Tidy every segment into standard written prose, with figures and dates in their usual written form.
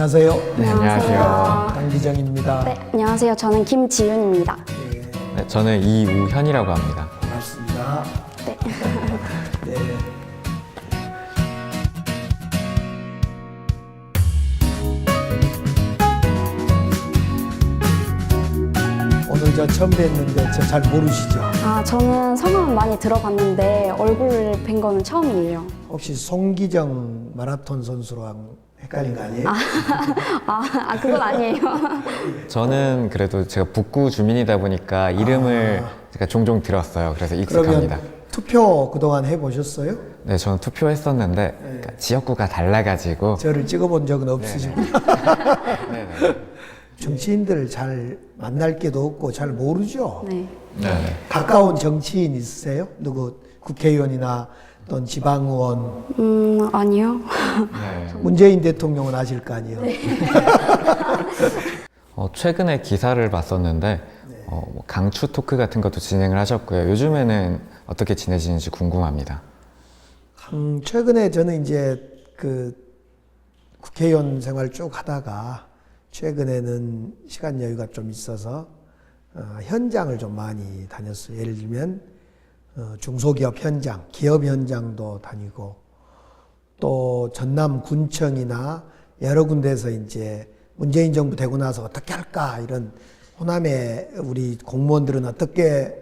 안녕하세요. 네, 안녕하세요. 강기정입니다. 네, 안녕하세요. 저는 김지윤입니다. 네, 네, 저는 이우현이라고 합니다. 반갑습니다. 네. 네. 오늘 저 처음 뵀는데 저 잘 모르시죠? 아, 저는 성함은 많이 들어봤는데 얼굴 뵌 거는 처음이에요. 혹시 송기정 마라톤 선수랑 헷갈린 거 아니에요? 그건 아니에요. 저는 그래도 제가 북구 주민이다 보니까 이름을 제가 종종 들었어요. 그래서 익숙합니다. 그러면 투표 그동안 해보셨어요? 네, 저는 투표했었는데 그러니까 지역구가 달라가지고 저를 찍어본 적은 없으시고 네네. 정치인들 잘 만날 게도 없고 잘 모르죠? 네. 네. 가까운 정치인 있으세요? 누구 국회의원이나 또는 지방의원? 아니요. 네. 문재인 대통령은 아실 거 아니에요? 최근에 기사를 봤었는데 뭐 강추 토크 같은 것도 진행을 하셨고요. 요즘에는 어떻게 지내시는지 궁금합니다. 최근에 저는 이제 그 국회의원 생활 쭉 하다가 최근에는 시간 여유가 좀 있어서 현장을 좀 많이 다녔어요. 예를 들면 중소기업 현장, 기업 현장도 다니고 또 전남 군청이나 여러 군데에서 이제 문재인 정부 되고 나서 어떻게 할까 이런 호남의 우리 공무원들은 어떻게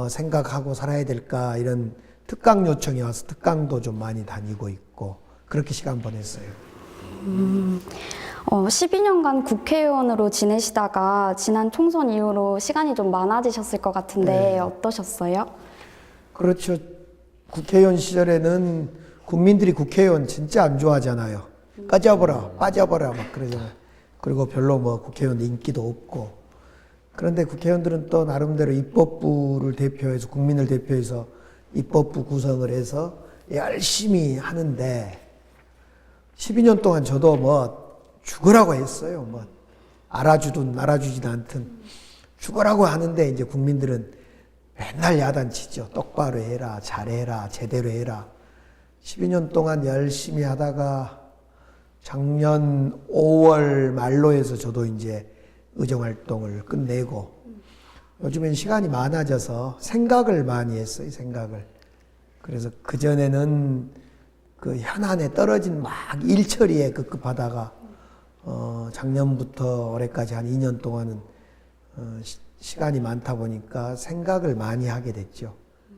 생각하고 살아야 될까 이런 특강 요청이 와서 특강도 좀 많이 다니고 있고 그렇게 시간 보냈어요. 12년간 국회의원으로 지내시다가 지난 총선 이후로 시간이 좀 많아지셨을 것 같은데 네. 어떠셨어요? 그렇죠. 국회의원 시절에는 국민들이 국회의원 진짜 안 좋아하잖아요. 꺼져버려, 빠져버려 막 그러잖아요. 그리고 별로 뭐 국회의원 인기도 없고. 그런데 국회의원들은 또 나름대로 입법부를 대표해서 국민을 대표해서 입법부 구성을 해서 열심히 하는데 12년 동안 저도 뭐 죽으라고 했어요. 뭐 알아주든 알아주지도 않든 죽으라고 하는데 이제 국민들은 맨날 야단치죠. 똑바로 해라, 잘해라, 제대로 해라. 12년 동안 열심히 하다가 작년 5월 말로 해서 저도 이제 의정활동을 끝내고 요즘엔 시간이 많아져서 생각을 많이 했어요. 생각을. 그래서 그전에는 그 현안에 떨어진 막 일처리에 급급하다가 작년부터 올해까지 한 2년 동안은 시간이 많다 보니까 생각을 많이 하게 됐죠.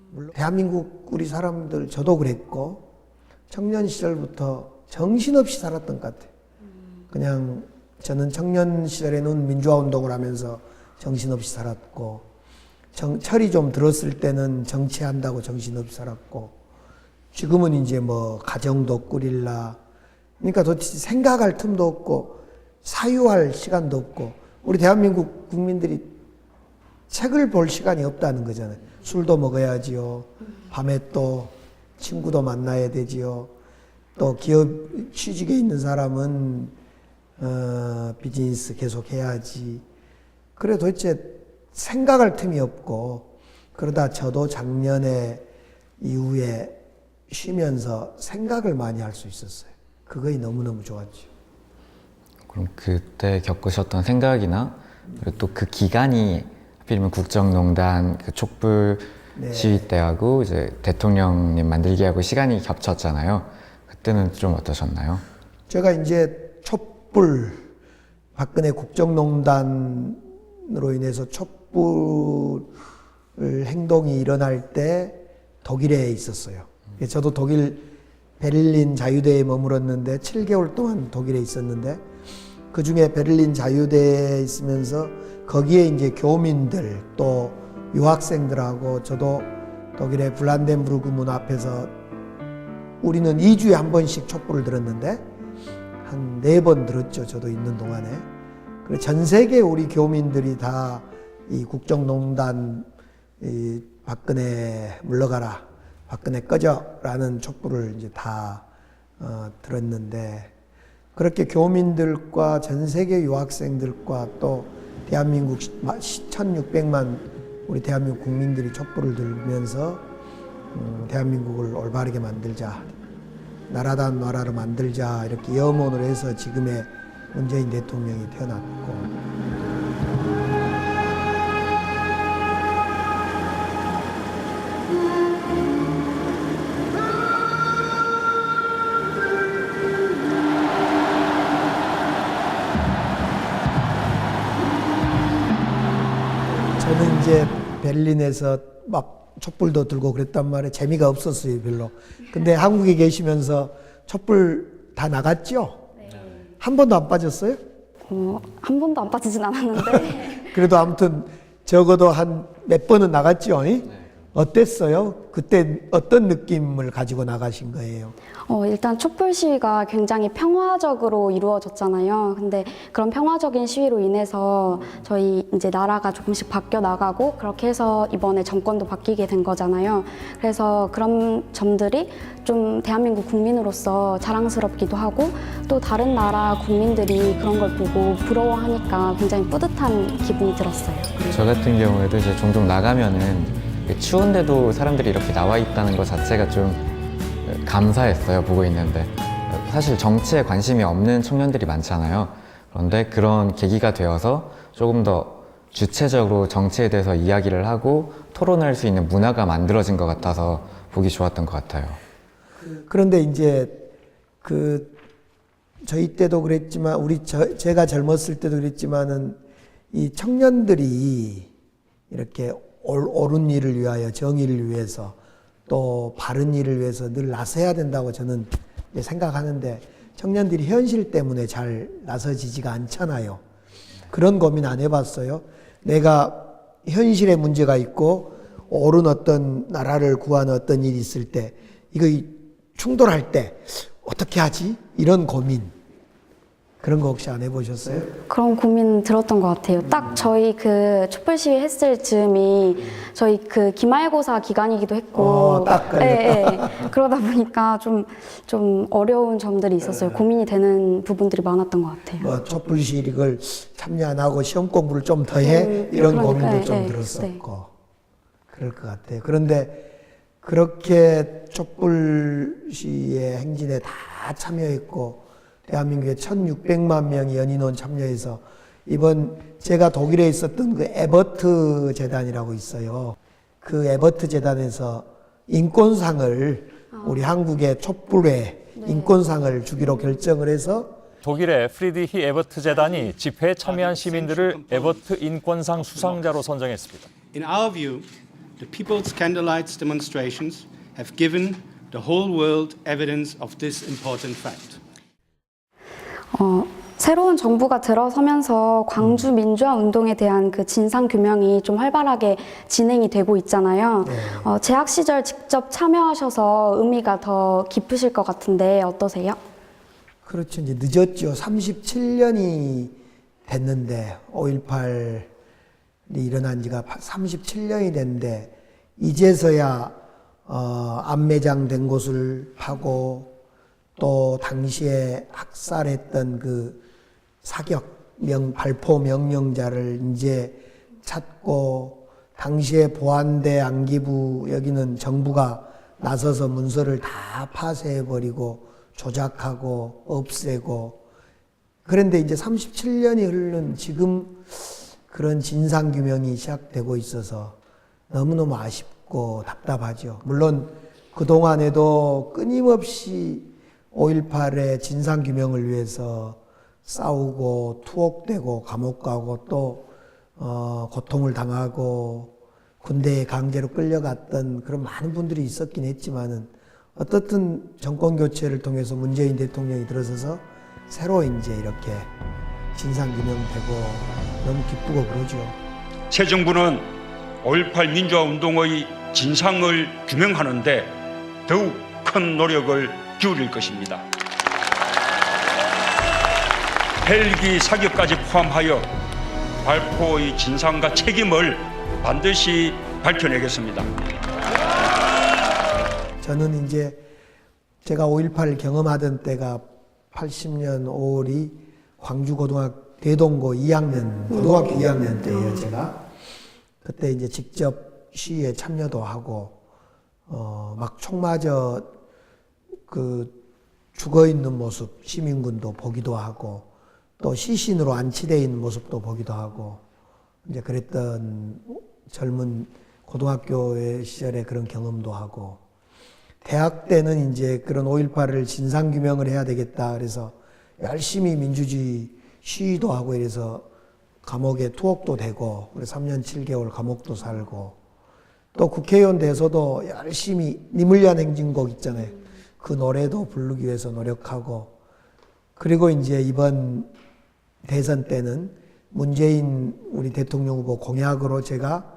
물론 대한민국 우리 사람들 저도 그랬고 청년 시절부터 정신없이 살았던 것 같아요. 그냥 저는 청년 시절에는 민주화 운동을 하면서 정신없이 살았고 철이 좀 들었을 때는 정치한다고 정신없이 살았고 지금은 이제 뭐 가정도 꾸릴라 그러니까 도대체 생각할 틈도 없고 사유할 시간도 없고 우리 대한민국 국민들이 책을 볼 시간이 없다는 거잖아요. 술도 먹어야지요. 밤에 또 친구도 만나야 되지요. 또 기업 취직에 있는 사람은 비즈니스 계속 해야지. 그래 도대체 생각할 틈이 없고 그러다 저도 작년에 이후에 쉬면서 생각을 많이 할 수 있었어요. 그거이 너무너무 좋았죠. 그럼 그때 겪으셨던 생각이나 그리고 또 그 기간이 하필이면 국정농단 그 촛불 네. 시위 때하고 이제 대통령님 만들기하고 시간이 겹쳤잖아요. 그때는 좀 어떠셨나요? 제가 이제 촛불 박근혜 국정농단으로 인해서 촛불 행동이 일어날 때 독일에 있었어요. 저도 독일 베를린 자유대에 머물었는데 7개월 동안 독일에 있었는데 그 중에 베를린 자유대에 있으면서 거기에 이제 교민들 또 유학생들하고 저도 독일의 블란덴부르크 문 앞에서 우리는 2주에 한 번씩 촛불을 들었는데 한 4번 들었죠. 저도 있는 동안에. 그리고 전 세계 우리 교민들이 다 이 국정농단 이 박근혜 물러가라, 박근혜 꺼져라는 촛불을 이제 다 들었는데 그렇게 교민들과 전 세계 유학생들과 또 대한민국 1600만 우리 대한민국 국민들이 촛불을 들면서 대한민국을 올바르게 만들자, 나라다운 나라로 만들자 이렇게 염원을 해서 지금의 문재인 대통령이 태어났고 저는 이제 베를린에서 막 촛불도 들고 그랬단 말이에요. 재미가 없었어요, 별로. 근데 한국에 계시면서 촛불 다 나갔죠? 한 번도 안 빠졌어요? 한 번도 안 빠지진 않았는데 그래도 아무튼 적어도 한 몇 번은 나갔죠? 어땠어요? 그때 어떤 느낌을 가지고 나가신 거예요? 일단 촛불 시위가 굉장히 평화적으로 이루어졌잖아요. 근데 그런 평화적인 시위로 인해서 저희 이제 나라가 조금씩 바뀌어 나가고 그렇게 해서 이번에 정권도 바뀌게 된 거잖아요. 그래서 그런 점들이 좀 대한민국 국민으로서 자랑스럽기도 하고 또 다른 나라 국민들이 그런 걸 보고 부러워하니까 굉장히 뿌듯한 기분이 들었어요. 저 같은 경우에도 이제 종종 나가면은 추운데도 사람들이 이렇게 나와 있다는 것 자체가 좀 감사했어요, 보고 있는데. 사실 정치에 관심이 없는 청년들이 많잖아요. 그런데 그런 계기가 되어서 조금 더 주체적으로 정치에 대해서 이야기를 하고 토론할 수 있는 문화가 만들어진 것 같아서 보기 좋았던 것 같아요. 그런데 이제 저희 때도 그랬지만 제가 젊었을 때도 그랬지만은 이 청년들이 이렇게 옳은 일을 위하여 정의를 위해서 또 바른 일을 위해서 늘 나서야 된다고 저는 생각하는데 청년들이 현실 때문에 잘 나서지지가 않잖아요. 그런 고민 안 해봤어요? 내가 현실에 문제가 있고 옳은 어떤 나라를 구하는 어떤 일이 있을 때 이거 충돌할 때 어떻게 하지? 이런 고민. 그런 거 혹시 안 해보셨어요? 그런 고민 들었던 것 같아요. 딱 저희 그 촛불 시위 했을 즈음이 저희 그 기말고사 기간이기도 했고, 딱 걸렸다. 예. 그러다 보니까 좀 어려운 점들이 있었어요. 고민이 되는 부분들이 많았던 것 같아요. 뭐 촛불 시위 이걸 참여 안 하고 시험 공부를 좀 더 해? 이런 그러니까요. 고민도 좀 네, 들었었고 그럴 것 같아요. 그런데 그렇게 촛불 시위의 행진에 다 참여했고 대한민국에 1600만 명이 연인원 참여해서 이번 제가 독일에 있었던 그 에버트 재단이라고 있어요. 그 에버트 재단에서 인권상을 우리 한국의 촛불에 인권상을 주기로 결정을 해서 독일의 프리드리히 에버트 재단이 집회에 참여한 시민들을 에버트 인권상 수상자로 선정했습니다. In our view, the People's Candlelight demonstrations have given the whole world evidence of this important fact. 새로운 정부가 들어서면서 광주 민주화 운동에 대한 그 진상 규명이 좀 활발하게 진행이 되고 있잖아요. 재학 시절 직접 참여하셔서 의미가 더 깊으실 것 같은데 어떠세요? 그렇죠. 이제 늦었죠. 37년이 됐는데 5.18이 일어난 지가 37년이 됐는데 이제서야 안매장된 곳을 파고 또 당시에 학살했던 그 발포 명령자를 이제 찾고 당시에 보안대 안기부 여기는 정부가 나서서 문서를 다 파쇄해버리고 조작하고 없애고 그런데 이제 37년이 흐른 지금 그런 진상규명이 시작되고 있어서 너무너무 아쉽고 답답하죠. 물론 그동안에도 끊임없이 5.18의 진상규명을 위해서 싸우고 투옥되고 감옥 가고 또 고통을 당하고 군대에 강제로 끌려갔던 그런 많은 분들이 있었긴 했지만은 어떻든 정권 교체를 통해서 문재인 대통령이 들어서서 새로 이제 이렇게 진상규명되고 너무 기쁘고 그러죠. 새 정부는 5.18 민주화 운동의 진상을 규명하는데 더욱 큰 노력을 기울일 것입니다. 헬기 사격까지 포함하여 발포의 진상과 책임을 반드시 밝혀내겠습니다. 저는 이제 제가 5.18을 경험하던 때가 80년 5월이 광주고등학교 대동고 2학년, 고등학교 2학년 때예요, 제가. 그때 이제 직접 시위에 참여도 하고, 막 총 맞아 죽어 있는 모습 시민군도 보기도 하고, 또 시신으로 안치되어 있는 모습도 보기도 하고 이제 그랬던 젊은 고등학교 시절에 그런 경험도 하고 대학 때는 이제 그런 5.18을 진상규명을 해야 되겠다 그래서 열심히 민주주의 시위도 하고 이래서 감옥에 투옥도 되고 그래서 3년 7개월 감옥도 살고 또 국회의원 돼서도 열심히 님을 위한 행진곡 있잖아요. 그 노래도 부르기 위해서 노력하고 그리고 이제 이번 대선 때는 문재인 우리 대통령 후보 공약으로 제가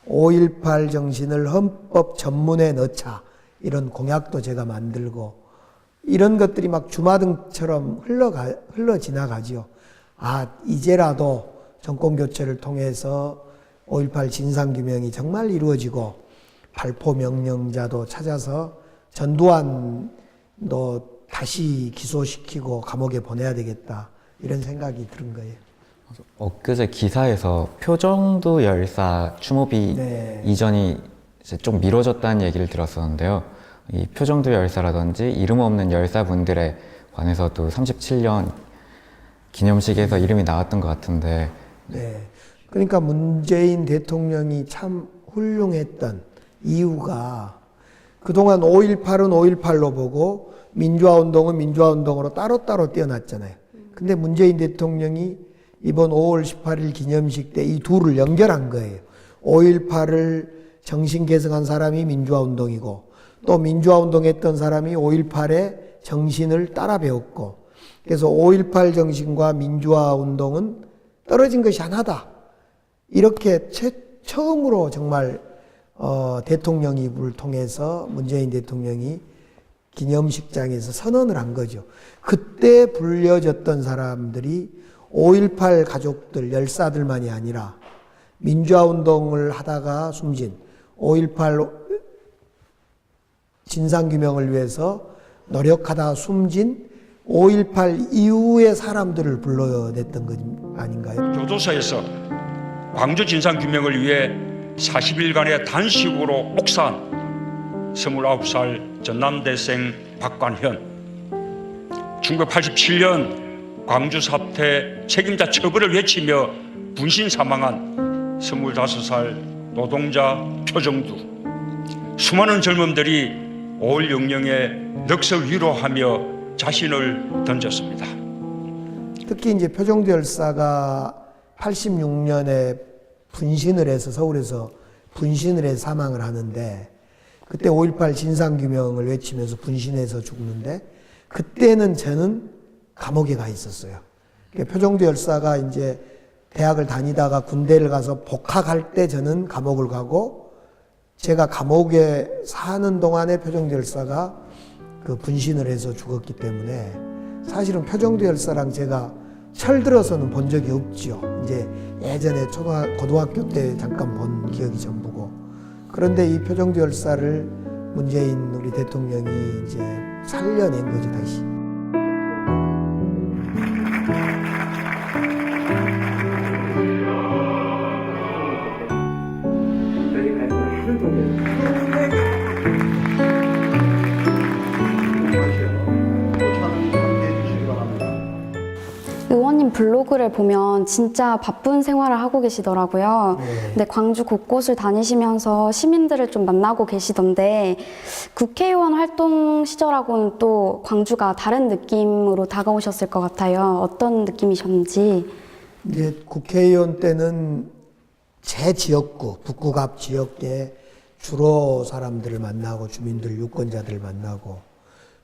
5.18 정신을 헌법 전문에 넣자 이런 공약도 제가 만들고 이런 것들이 막 주마등처럼 흘러 지나가지요. 아, 이제라도 정권 교체를 통해서 5.18 진상규명이 정말 이루어지고 발포 명령자도 찾아서 전두환도 다시 기소시키고 감옥에 보내야 되겠다 이런 생각이 들은 거예요. 엊그제 기사에서 표정도 열사 추모비 네. 이전이 이제 좀 미뤄졌다는 얘기를 들었었는데요. 이 표정도 열사라든지 이름 없는 열사분들에 관해서도 37년 기념식에서 이름이 나왔던 것 같은데 네. 그러니까 문재인 대통령이 참 훌륭했던 이유가 그동안 5.18은 5.18로 보고 민주화운동은 민주화운동으로 따로따로 떼어놨잖아요. 근데 문재인 대통령이 이번 5월 18일 기념식 때 이 둘을 연결한 거예요. 5.18을 정신 계승한 사람이 민주화운동이고 또 민주화운동 했던 사람이 5.18의 정신을 따라 배웠고 그래서 5.18 정신과 민주화운동은 떨어진 것이 하나다. 이렇게 처음으로 정말 대통령 입을 통해서 문재인 대통령이 기념식장에서 선언을 한 거죠. 그때 불려졌던 사람들이 5.18 가족들, 열사들만이 아니라 민주화운동을 하다가 숨진 5.18 진상규명을 위해서 노력하다가 숨진 5.18 이후의 사람들을 불러냈던 것 아닌가요? 교도소에서 광주 진상규명을 위해 40일간의 단식으로 옥사한 29살 전남대생 박관현, 1987년 광주 사태 책임자 처벌을 외치며 분신 사망한 25살 노동자 표정두, 수많은 젊음들이 5.16 영령에 넋을 위로하며 자신을 던졌습니다. 특히 이제 표정도 열사가 86년에 분신을 해서 서울에서 분신을 해서 사망을 하는데 그때 5.18 진상규명을 외치면서 분신해서 죽는데 그때는 저는 감옥에 가 있었어요. 표정도 열사가 이제 대학을 다니다가 군대를 가서 복학할 때 저는 감옥을 가고 제가 감옥에 사는 동안에 표정도 열사가 그 분신을 해서 죽었기 때문에 사실은 표정도 열사랑 제가 철들어서는 본 적이 없죠. 이제 예전에 고등학교 때 잠깐 본 기억이 전부고. 그런데 이 표정도 열사를 문재인 우리 대통령이 이제 살려낸 거죠, 다시. 의원님 블로그를 보면 진짜 바쁜 생활을 하고 계시더라고요. 근데 광주 곳곳을 다니시면서 시민들을 좀 만나고 계시던데 국회의원 활동 시절하고는 또 광주가 다른 느낌으로 다가오셨을 것 같아요. 어떤 느낌이셨는지. 이제 국회의원 때는 제 지역구, 북구 앞 지역에 주로 사람들을 만나고 주민들, 유권자들을 만나고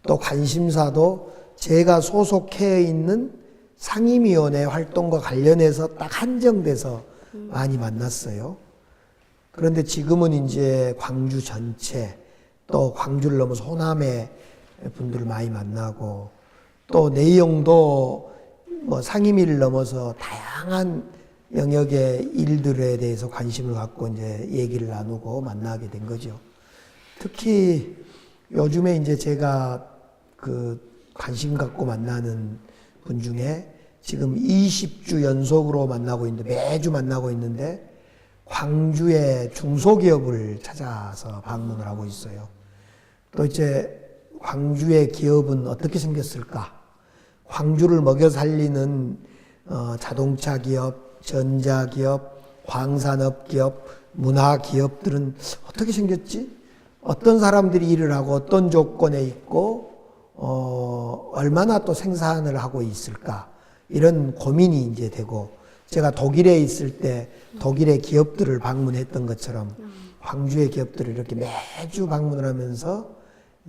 또 관심사도 제가 소속해 있는 상임위원회 활동과 관련해서 딱 한정돼서 많이 만났어요. 그런데 지금은 이제 광주 전체 또 광주를 넘어서 호남의 분들을 많이 만나고 또 내용도 뭐 상임위를 넘어서 다양한 영역의 일들에 대해서 관심을 갖고 이제 얘기를 나누고 만나게 된 거죠. 특히 요즘에 이제 제가 그 관심 갖고 만나는 분 중에 지금 20주 연속으로 만나고 있는데 매주 만나고 있는데 광주의 중소기업을 찾아서 방문을 하고 있어요. 또 이제 광주의 기업은 어떻게 생겼을까? 광주를 먹여 살리는 자동차 기업, 전자 기업, 광산업 기업, 문화 기업들은 어떻게 생겼지? 어떤 사람들이 일을 하고 어떤 조건에 있고 얼마나 또 생산을 하고 있을까? 이런 고민이 이제 되고, 제가 독일에 있을 때 독일의 기업들을 방문했던 것처럼 광주의 기업들을 이렇게 매주 방문을 하면서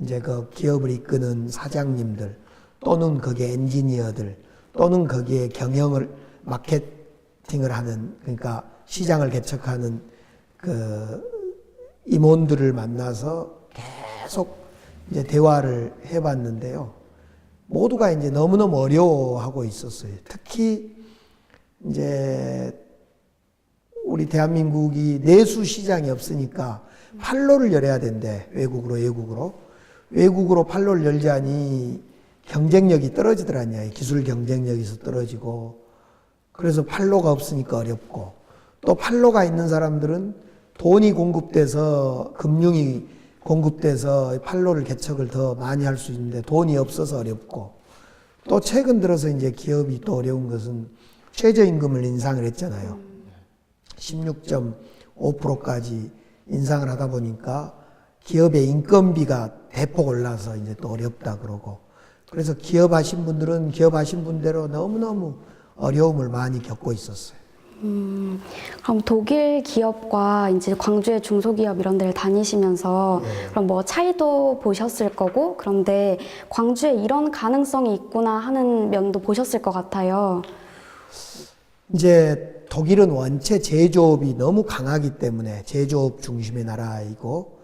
이제 그 기업을 이끄는 사장님들 또는 거기에 엔지니어들 또는 거기에 경영을 마케팅을 하는, 그러니까 시장을 개척하는 그 임원들을 만나서 계속 이제 대화를 해봤는데요. 모두가 이제 너무너무 어려워하고 있었어요. 특히 이제 우리 대한민국이 내수 시장이 없으니까 판로를 열어야 된대. 외국으로 판로를 열자니 경쟁력이 떨어지더라냐. 기술 경쟁력에서 떨어지고. 그래서 판로가 없으니까 어렵고, 또 판로가 있는 사람들은 돈이 공급돼서, 금융이 공급돼서 판로를 개척을 더 많이 할 수 있는데 돈이 없어서 어렵고, 또 최근 들어서 이제 기업이 또 어려운 것은 최저임금을 인상을 했잖아요. 16.5%까지 인상을 하다 보니까 기업의 인건비가 대폭 올라서 이제 또 어렵다 그러고, 그래서 기업하신 분들은 기업하신 분대로 너무너무 어려움을 많이 겪고 있었어요. 그럼 독일 기업과 이제 광주의 중소기업 이런 데를 다니시면서 그럼 뭐 차이도 보셨을 거고, 그런데 광주에 이런 가능성이 있구나 하는 면도 보셨을 것 같아요. 이제 독일은 원체 제조업이 너무 강하기 때문에 제조업 중심의 나라이고,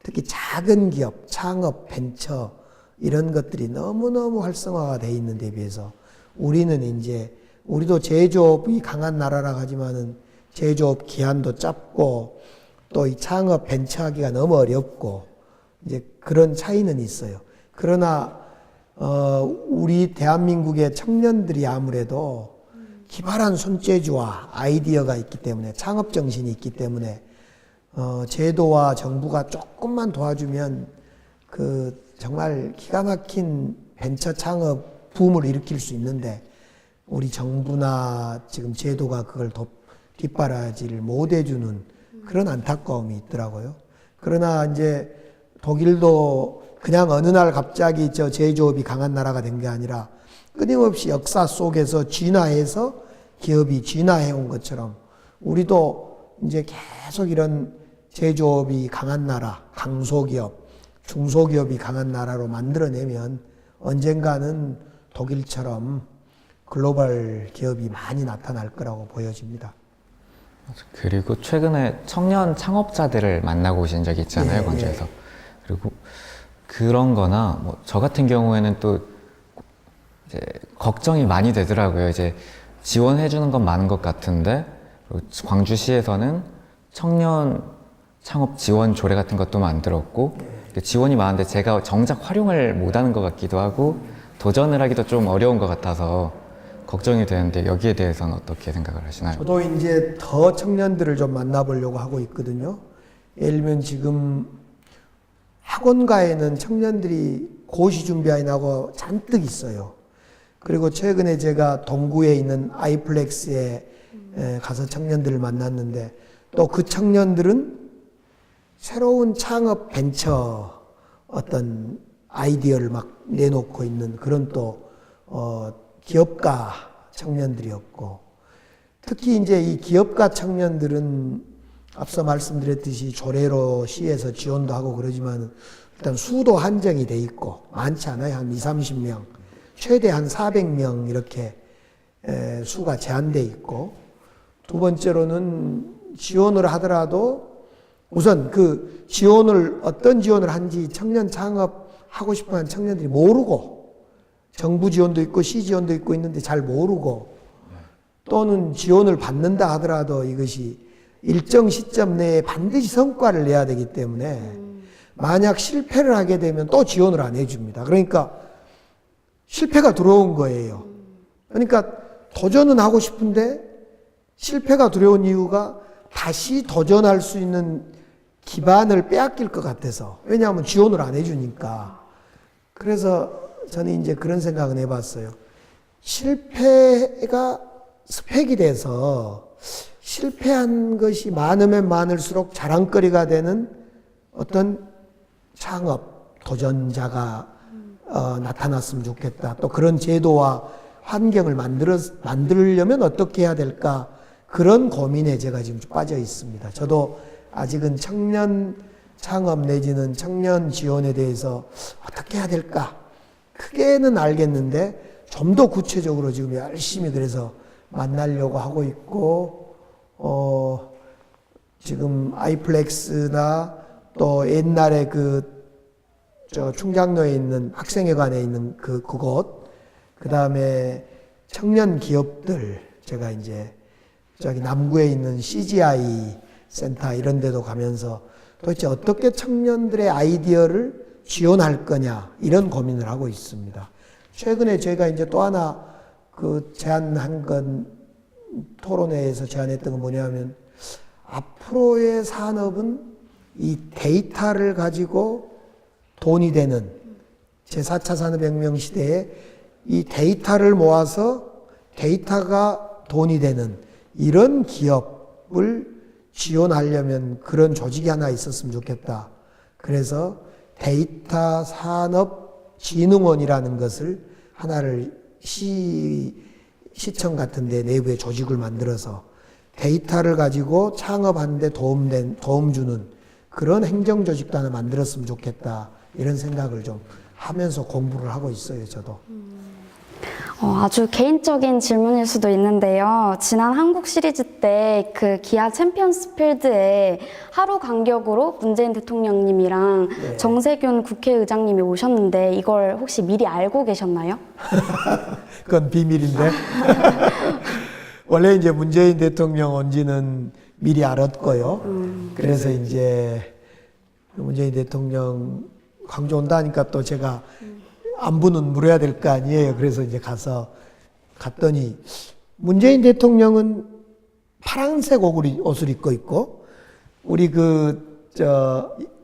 특히 작은 기업, 창업, 벤처 이런 것들이 너무너무 활성화가 돼 있는 데 비해서 우리는 이제, 우리도 제조업이 강한 나라라 하지만은 제조업 기한도 짧고 또 이 창업 벤처하기가 너무 어렵고, 이제 그런 차이는 있어요. 그러나 우리 대한민국의 청년들이 아무래도 기발한 손재주와 아이디어가 있기 때문에, 창업 정신이 있기 때문에 제도와 정부가 조금만 도와주면 그 정말 기가 막힌 벤처 창업 붐을 일으킬 수 있는데, 우리 정부나 지금 제도가 그걸 뒷바라지를 못 해주는 그런 안타까움이 있더라고요. 그러나 이제 독일도 그냥 어느 날 갑자기 저 제조업이 강한 나라가 된 게 아니라 끊임없이 역사 속에서 진화해서 기업이 진화해 온 것처럼 우리도 이제 계속 이런 제조업이 강한 나라, 강소기업, 중소기업이 강한 나라로 만들어내면 언젠가는 독일처럼 글로벌 기업이 많이 나타날 거라고 보여집니다. 그리고 최근에 청년 창업자들을 만나고 오신 적이 있잖아요, 예, 광주에서. 예. 그리고 그런 거나 뭐 저 같은 경우에는 또 이제 걱정이 많이 되더라고요. 이제 지원해 주는 건 많은 것 같은데, 광주시에서는 청년 창업 지원 조례 같은 것도 만들었고, 지원이 많은데 제가 정작 활용을 못 하는 것 같기도 하고 도전을 하기도 좀 어려운 것 같아서 걱정이 되는데, 여기에 대해서는 어떻게 생각을 하시나요? 저도 이제 더 청년들을 좀 만나보려고 하고 있거든요. 예를 들면 지금 학원가에는 청년들이 고시 준비하고 잔뜩 있어요. 그리고 최근에 제가 동구에 있는 아이플렉스에 가서 청년들을 만났는데, 또 그 청년들은 새로운 창업 벤처 어떤 아이디어를 막 내놓고 있는 그런 또 기업가 청년들이었고, 특히 이제 이 기업가 청년들은 앞서 말씀드렸듯이 조례로 시에서 지원도 하고 그러지만 일단 수도 한정이 돼 있고 많지 않아요. 한 20-30명, 최대 한 400명 이렇게 수가 제한돼 있고, 두 번째로는 지원을 하더라도 우선 그 지원을 어떤 지원을 한지 청년 창업 하고 싶어하는 청년들이 모르고, 정부 지원도 있고 시 지원도 있고 있는데 잘 모르고, 또는 지원을 받는다 하더라도 이것이 일정 시점 내에 반드시 성과를 내야 되기 때문에 만약 실패를 하게 되면 또 지원을 안 해줍니다. 그러니까 실패가 들어온 거예요. 그러니까 도전은 하고 싶은데 실패가 들어온 이유가 다시 도전할 수 있는 기반을 빼앗길 것 같아서, 왜냐하면 지원을 안 해주니까. 그래서 저는 이제 그런 생각은 해봤어요. 실패가 스펙이 돼서 실패한 것이 많으면 많을수록 자랑거리가 되는 어떤 창업 도전자가 나타났으면 좋겠다. 또 그런 제도와 환경을 만들려면 어떻게 해야 될까? 그런 고민에 제가 지금 빠져 있습니다. 저도 아직은 청년 창업 내지는 청년 지원에 대해서 어떻게 해야 될까? 크게는 알겠는데 좀 더 구체적으로 지금 열심히 그래서 만나려고 하고 있고, 지금 아이플렉스나 또 옛날에 충장로에 있는 학생회관에 있는 그곳, 그 다음에 청년 기업들, 제가 이제 저기 남구에 있는 CGI 센터 이런 데도 가면서 도대체 어떻게 청년들의 아이디어를 지원할 거냐, 이런 고민을 하고 있습니다. 최근에 저희가 이제 또 하나 제안한 건, 토론회에서 제안했던 건 뭐냐면, 앞으로의 산업은 이 데이터를 가지고 돈이 되는 제4차 산업혁명 시대에 이 데이터를 모아서 데이터가 돈이 되는 이런 기업을 지원하려면 그런 조직이 하나 있었으면 좋겠다. 그래서 데이터 산업 진흥원이라는 것을 하나를 시청 같은 데 내부에 조직을 만들어서 데이터를 가지고 창업하는 데 도움 주는 그런 행정 조직도 하나 만들었으면 좋겠다. 이런 생각을 좀 하면서 공부를 하고 있어요, 저도. 아주 개인적인 질문일 수도 있는데요. 지난 한국 시리즈 때 그 기아 챔피언스 필드에 하루 간격으로 문재인 대통령님이랑 네. 정세균 국회의장님이 오셨는데 이걸 혹시 미리 알고 계셨나요? 그건 비밀인데. 원래 이제 문재인 대통령 온지는 미리 알았고요. 그래서 이제 문재인 대통령 광주 온다니까 또 제가 안부는 물어야 될 거 아니에요. 그래서 이제 갔더니 문재인 대통령은 파란색 옷을 입고 있고, 우리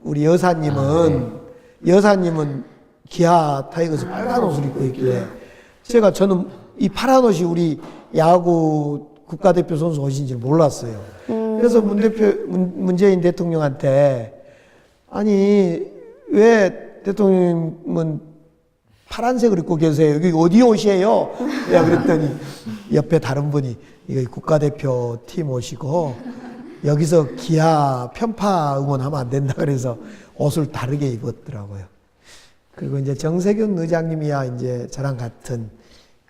우리 여사님은 기아 타이거즈 빨간 옷을 입고 있길래 저는 이 파란 옷이 우리 야구 국가대표 선수 옷인지 몰랐어요. 그래서 문재인 대통령한테, 아니 왜 대통령은 파란색을 입고 계세요? 여기 어디 옷이에요? 내가 그랬더니 옆에 다른 분이 이거 국가대표 팀 옷이고 여기서 기아 편파 응원하면 안 된다 그래서 옷을 다르게 입었더라고요. 그리고 이제 정세균 의장님이야 이제 저랑 같은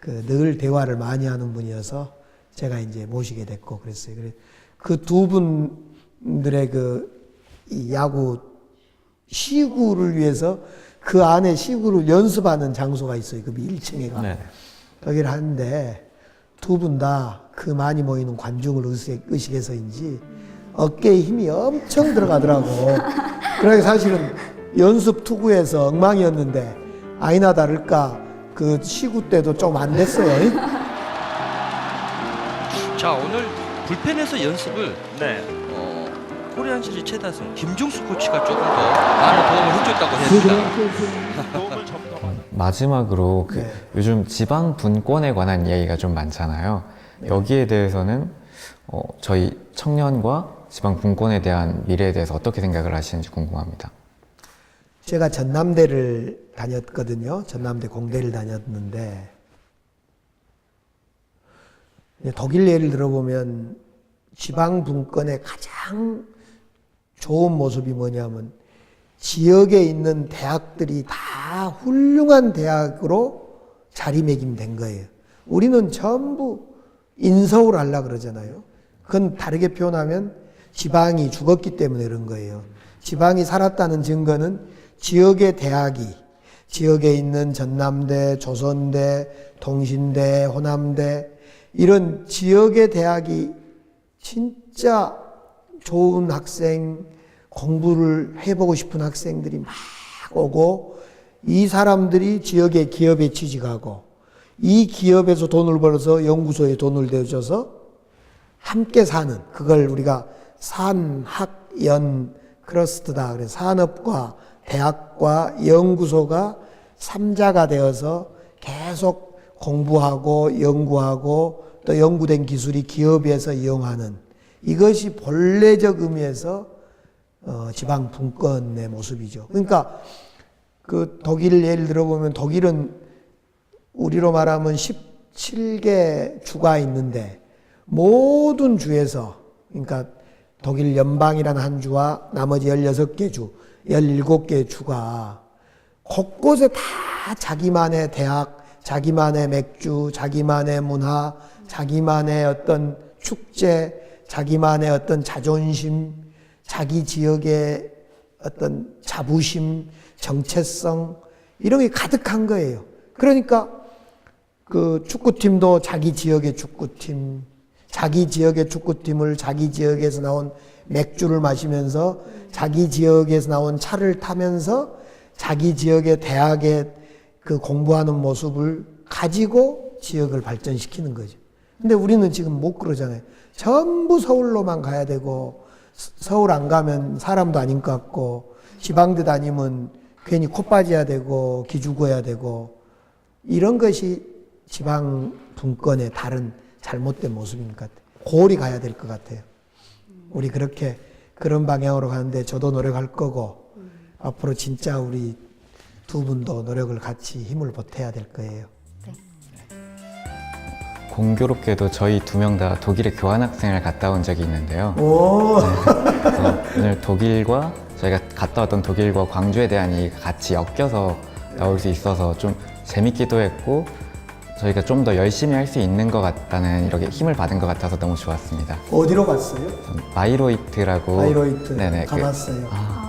늘 대화를 많이 하는 분이어서 제가 이제 모시게 됐고 그랬어요. 그 두 분들의 이 야구 시구를 위해서 그 안에 시구를 연습하는 장소가 있어요. 그 1층에가. 네. 거기를 하는데 두 분 다 그 많이 모이는 관중을 의식해서인지 어깨에 힘이 엄청 들어가더라고. 그러니까 사실은 연습 투구에서 엉망이었는데 아니나 다를까 그 시구 때도 좀 안 됐어요. 자, 오늘 불펜에서 연습을 네. 코리안 시리즈 최다승 김종수 코치가 조금 더 많은 도움을 해줬다고 했습니다. 도움을 좀 더 많이. 마지막으로 네. 요즘 지방 분권에 관한 이야기가 좀 많잖아요. 여기에 대해서는 저희 청년과 지방 분권에 대한 미래에 대해서 어떻게 생각을 하시는지 궁금합니다. 제가 전남대를 다녔거든요. 전남대 공대를 다녔는데 독일 예를 들어보면 지방 분권의 가장 좋은 모습이 뭐냐면 지역에 있는 대학들이 다 훌륭한 대학으로 자리매김된 거예요. 우리는 전부 인서울 하려고 그러잖아요. 그건 다르게 표현하면 지방이 죽었기 때문에 그런 거예요. 지방이 살았다는 증거는 지역의 대학이, 지역에 있는 전남대, 조선대, 동신대, 호남대, 이런 지역의 대학이 진짜 좋은 학생, 공부를 해보고 싶은 학생들이 막 오고, 이 사람들이 지역의 기업에 취직하고, 이 기업에서 돈을 벌어서 연구소에 돈을 대줘서 함께 사는, 그걸 우리가 산학연 크러스트다. 그래서 산업과 대학과 연구소가 3자가 되어서 계속 공부하고 연구하고 또 또 연구된 기술이 기업에서 이용하는 이것이 본래적 의미에서 지방 분권의 모습이죠. 그러니까 그 독일 예를 들어보면 독일은 우리로 말하면 17개 주가 있는데 모든 주에서 그러니까 독일 연방이라는 한 주와 나머지 16개 주, 17개 주가 곳곳에 다 자기만의 대학, 자기만의 맥주, 자기만의 문화, 자기만의 어떤 축제, 자기만의 어떤 자존심, 자기 지역의 어떤 자부심, 정체성 이런 게 가득한 거예요. 그러니까 그 축구팀도 자기 지역의 축구팀, 자기 지역의 축구팀을 자기 지역에서 나온 맥주를 마시면서 자기 지역에서 나온 차를 타면서 자기 지역의 대학에 그 공부하는 모습을 가지고 지역을 발전시키는 거죠. 근데 우리는 지금 못 그러잖아요. 전부 서울로만 가야 되고 서울 안 가면 사람도 아닌 것 같고 지방대 다니면 괜히 코 빠져야 되고 기죽어야 되고 이런 것이 지방 분권의 다른 잘못된 모습인 것 같아요. 고리 가야 될 것 같아요. 우리 그렇게 그런 방향으로 가는데 저도 노력할 거고 앞으로 진짜 우리 두 분도 노력을 같이 힘을 보태야 될 거예요. 공교롭게도 저희 2명 다 독일에 교환학생을 갔다 온 적이 있는데요. 오. 그래서 오늘 독일과 저희가 갔다 왔던 독일과 광주에 대한 얘기가 같이 엮여서 나올 수 있어서 좀 재밌기도 했고 저희가 좀 더 열심히 할 수 있는 것 같다는 이렇게 힘을 받은 것 같아서 너무 좋았습니다. 어디로 갔어요? 바이로이트라고. 바이로이트 네네. 가봤어요.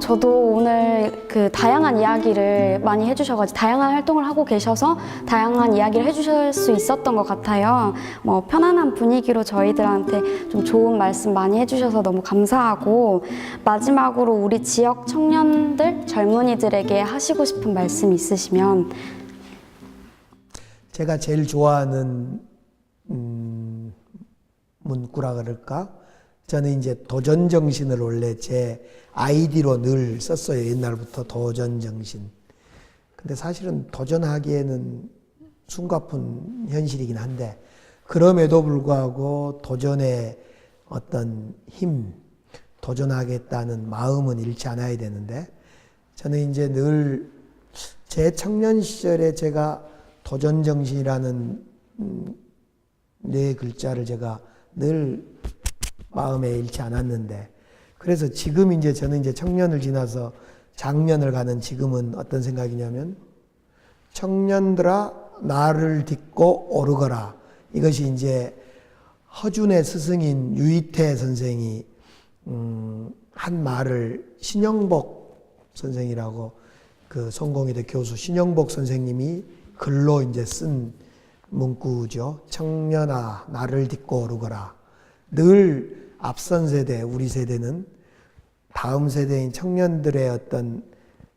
저도 오늘 그 다양한 이야기를 많이 해주셔가지고 다양한 활동을 하고 계셔서 다양한 이야기를 해주실 수 있었던 것 같아요. 뭐 편안한 분위기로 저희들한테 좀 좋은 말씀 많이 해주셔서 너무 감사하고 마지막으로 우리 지역 청년들, 젊은이들에게 하시고 싶은 말씀 있으시면. 제가 제일 좋아하는 문구라 그럴까? 저는 이제 도전 정신을 원래 제 아이디로 늘 썼어요. 옛날부터 도전 정신. 근데 사실은 도전하기에는 숨가쁜 현실이긴 한데 그럼에도 불구하고 도전의 어떤 힘, 도전하겠다는 마음은 잃지 않아야 되는데 저는 이제 늘 제 청년 시절에 제가 도전 정신이라는 네 글자를 제가 늘 마음에 잃지 않았는데 그래서 지금 이제 저는 이제 청년을 지나서 장년을 가는 지금은 어떤 생각이냐면 청년들아 나를 딛고 오르거라. 이것이 이제 허준의 스승인 유이태 선생이 한 말을 신영복 선생이라고 그 성공회대 교수 신영복 선생님이 글로 이제 쓴 문구죠. 청년아 나를 딛고 오르거라. 늘 앞선 세대, 우리 세대는 다음 세대인 청년들의 어떤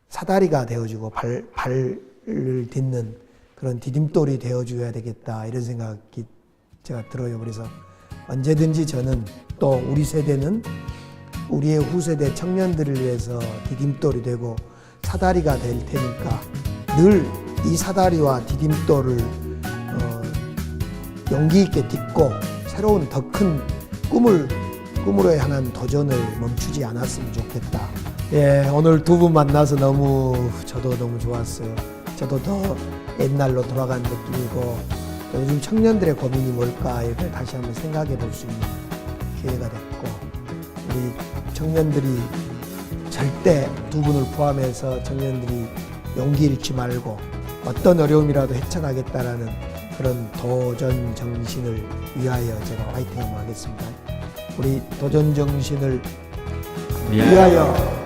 사다리가 되어주고 발을 딛는 그런 디딤돌이 되어줘야 되겠다 이런 생각이 제가 들어요. 그래서 언제든지 저는 또 우리 세대는 우리의 후세대 청년들을 위해서 디딤돌이 되고 사다리가 될 테니까 늘 이 사다리와 디딤돌을 용기 있게 딛고 새로운 더 큰 꿈으로 향한 도전을 멈추지 않았으면 좋겠다. 예, 오늘 두 분 만나서 저도 너무 좋았어요. 저도 더 옛날로 돌아간 느낌이고 요즘 청년들의 고민이 뭘까 이걸 다시 한번 생각해 볼 수 있는 기회가 됐고 우리 청년들이 절대 두 분을 포함해서 청년들이 용기 잃지 말고 어떤 어려움이라도 헤쳐나겠다라는 그런 도전 정신을 위하여 제가 화이팅 한번 하겠습니다. 우리 도전 정신을 위하여